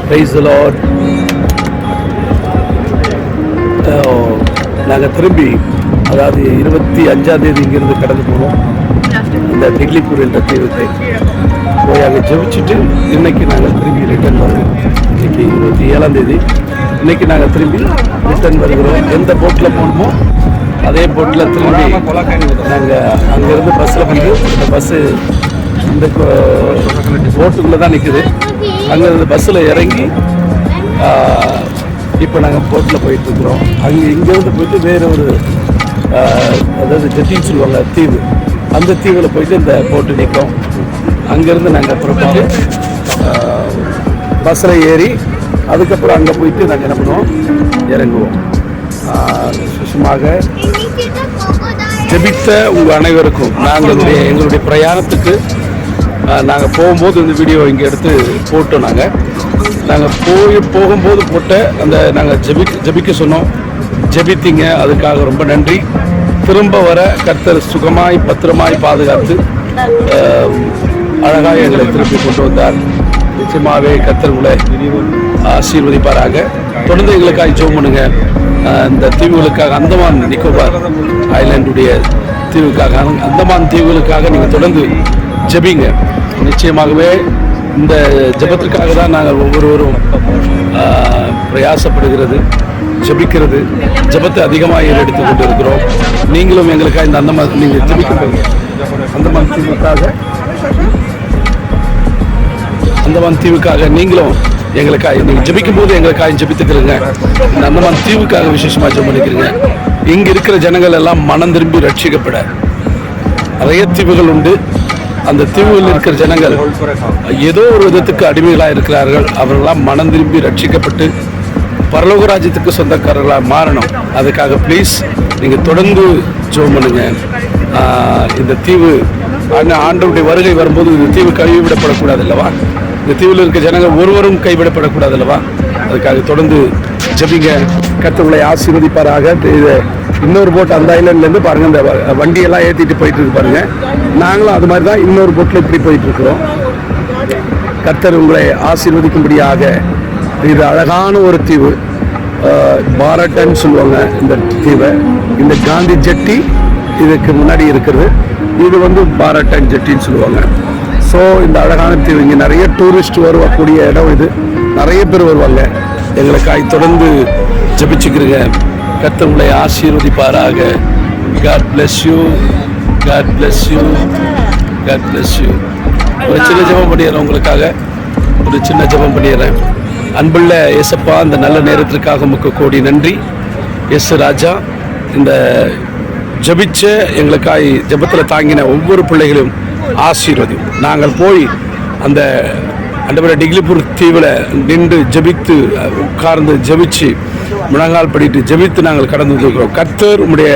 Praise the Lord. நாங்கள் திரும்பி அதாவது 25ஆம் தேதி இங்கிருந்து கடந்து போனோம் இந்த டிக்லிபூர் என்ற தீவுக்கு போய் அங்கே ஜெபிச்சுட்டு இன்னைக்கு நாங்கள் திரும்பி ரிட்டர்ன் வருவோம். இன்னைக்கு 27ஆம் தேதி இன்னைக்கு நாங்கள் திரும்பி ரிட்டர்ன் வருகிறோம். எந்த போட்டில் போகணுமோ அதே போட்டில் திரும்பி நாங்கள் அங்கேருந்து பஸ்ஸில் வந்து இந்த பஸ்ஸு இந்த போட்டுக்குள்ளே தான் நிற்குது. அங்கேருந்து பஸ்ஸில் இறங்கி இப்போ நாங்கள் போட்டில் போயிட்டுருக்குறோம். இங்கேருந்து போயிட்டு வேறு ஒரு அதாவது ஜெட்டின்னு சொல்லுவாங்க தீவு, அந்த தீவில் போயிட்டு இந்த போட்டு நிற்கும். அங்கேருந்து நாங்கள் புறப்பட்டு பஸ்ஸில் ஏறி அதுக்கப்புறம் அங்கே போயிட்டு நாங்கள் என்ன பண்ணுவோம், இறங்குவோம். சுஷ்மாக ஜெபித்த உங்கள் அனைவருக்கும் எங்களுடைய பிரயாணத்துக்கு நாங்கள் போகும்போது இந்த வீடியோ இங்கே எடுத்து போட்டோம். நாங்கள் போகும்போது போட்ட அந்த நாங்கள் ஜெபிக்க சொன்னோம், ஜெபித்தீங்க, அதுக்காக ரொம்ப நன்றி. திரும்ப வர கர்த்தர் சுகமாய் பத்திரமாய் பாதுகாத்து அழகாக எங்களை திருப்பி கொண்டு வந்தார். நிச்சயமாகவே கர்த்தர் உங்களை ஆசீர்வதிப்பாராக. தொடர்ந்து எங்களுக்காக ஜெபம் பண்ணுங்க. இந்த தீவுகளுக்காக, அந்தமான் நிக்கோபார் ஐலாண்டுடைய தீவுக்காக, அந்தமான் தீவுகளுக்காக நீங்கள் தொடர்ந்து ஜெபிங்க. நிச்சயமாகவே இந்த ஜெபத்திற்காக தான் நாங்கள் ஒவ்வொருவரும் பிரயாசப்படுகிறது, ஜெபிக்கிறது, ஜெபத்தை அதிகமாக ஏறெடுத்து கொண்டு இருக்கிறோம். நீங்களும் எங்களுக்காக இந்த அந்தமான் நீங்கள் ஜெபிக்கும்போது அந்தமான் தீவுக்காக நீங்களும் எங்களுக்காக நீங்கள் ஜெபிக்கும் போது எங்களுக்காக ஜெபித்துக்கிறீங்க. இந்த அந்தமான் தீவுக்காக விசேஷமாக ஜெபம் பண்ணிக்கிறீங்க. இங்கே இருக்கிற ஜனங்கள் எல்லாம் மனம் திரும்பி ரட்சிக்கப்பட நிறைய தீவுகள் உண்டு. அந்த தீவுகளில் இருக்கிற ஜனங்கள் ஏதோ ஒரு விதத்துக்கு அடிமைகளாக இருக்கிறார்கள். அவர்களெல்லாம் மனம் திரும்பி ரட்சிக்கப்பட்டு பரலோக ராஜ்யத்துக்கு சொந்தக்காரர்களாக மாறணும். அதுக்காக ப்ளீஸ் நீங்கள் தொடர்ந்து ஜெபம் பண்ணுங்க. இந்த தீவு ஆண்டவருடைய வருகை வரும்போது இந்த தீவு கைவிடப்படக்கூடாது அல்லவா? இந்த தீவில் இருக்கிற ஜனங்கள் ஒருவரும் கைவிடப்படக்கூடாது அல்லவா? அதுக்காக தொடர்ந்து ஜெபிங்க. கர்த்தர் உங்களை ஆசீர்வதிப்பாராக. இன்னொரு போட் அந்த ஐலண்ட்லேருந்து பாருங்கள், இந்த வண்டியெல்லாம் ஏற்றிட்டு போயிட்டு இருக்கு பாருங்கள். நாங்களும் அது மாதிரி தான் இன்னொரு போட்டில் இப்படி போயிட்டுருக்குறோம். கர்த்தர் உங்களை ஆசீர்வதிக்கும்படியாக. இது அழகான ஒரு தீவு, பாரட்டன் சொல்லுவாங்க இந்த தீவை. இந்த காந்தி ஜெட்டி இதுக்கு முன்னாடி இருக்கிறது, இது வந்து பாரட்டன் ஜெட்டின்னு சொல்லுவாங்க. ஸோ இந்த அழகான தீவு, இங்கே நிறைய டூரிஸ்ட் வரக்கூடிய இடம் இது. நிறைய பேர் வருவாங்க. எங்களுக்காக தொடர்ந்து ஜெபிச்சுக்கிறீங்க. கர்த்தர் உங்களை ஆசீர்வதிப்பாராக. God bless you. God bless you. God bless you. ஒரு சின்ன ஜெபம் பண்ணிடுறேன் உங்களுக்காக, ஒரு சின்ன ஜெபம் பண்ணிடுறேன். அன்புள்ள இயேசப்பா, இந்த நல்ல நேரத்திற்காக உமக்கு கோடி நன்றி. எஸ் ராஜா, இந்த ஜெபிச்ச எங்களுக்காய் ஜெபத்தில் தாங்கின ஒவ்வொரு பிள்ளைகளையும் ஆசீர்வதி. நாங்கள் போய் அந்த டிக்லிபூர் தீவில் நின்று ஜெபித்து உட்கார்ந்து ஜெபிச்சு முழங்கால் படிட்டு ஜெபித்து நாங்கள் கடந்து வந்துருக்கிறோம். கர்த்தர் உம்முடைய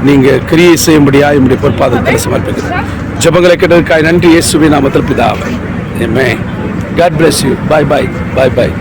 நீங்கள் கிரியை செய்யும்படியாக என்னுடைய பொற்பாதத்தில் சமர்ப்பிக்கிறோம். ஜெபங்களை கேட்டதுக்காக நன்றி. இயேசுவின் நாமத்தில் பிதாவே. ஆமென். God bless you. Bye bye. Bye bye.